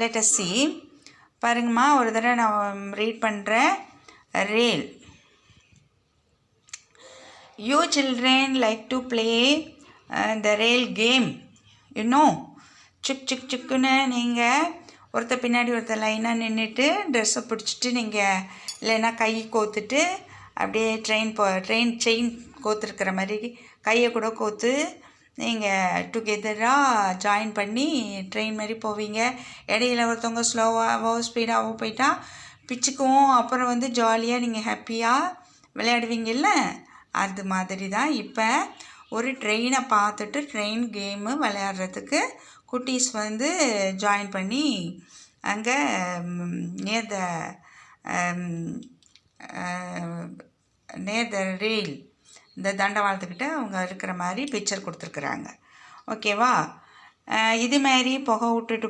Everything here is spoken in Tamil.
let us see. பாருங்கம்மா, ஒரு தடவை நான் ரீட் பண்ணுறேன். rail. You children like to play the rail game. You know, சுக்குன்னு நீங்கள் ஒருத்தர் பின்னாடி ஒருத்தர் லைனாக நின்றுட்டு ட்ரெஸ்ஸை பிடிச்சிட்டு நீங்கள் இல்லைன்னா கை கோத்துட்டு அப்படியே ட்ரெயின் செயின் கோத்துருக்கிற மாதிரி கையை கூட கோத்து நீங்கள் டுகெதராக ஜாயின் பண்ணி ட்ரெயின் மாதிரி போவீங்க. இடையில ஒருத்தவங்க ஸ்லோவாகவோ ஸ்பீடாகவோ போயிட்டா பிச்சுக்குவோம். அப்புறம் வந்து ஜாலியாக நீங்கள் ஹாப்பியாக விளையாடுவீங்கல்ல, அது மாதிரி தான் இப்போ ஒரு ட்ரெயினை பார்த்துட்டு ட்ரெயின் கேமு விளையாடுறதுக்கு குட்டீஸ் வந்து ஜாயின் பண்ணி அங்கே நியர் த ரெயில் இந்த தண்டவாளத்துக்கிட்ட அவங்க இருக்கிற மாதிரி பிக்சர் கொடுத்துருக்குறாங்க. ஓகேவா? இது மாதிரி புகை விட்டுட்டு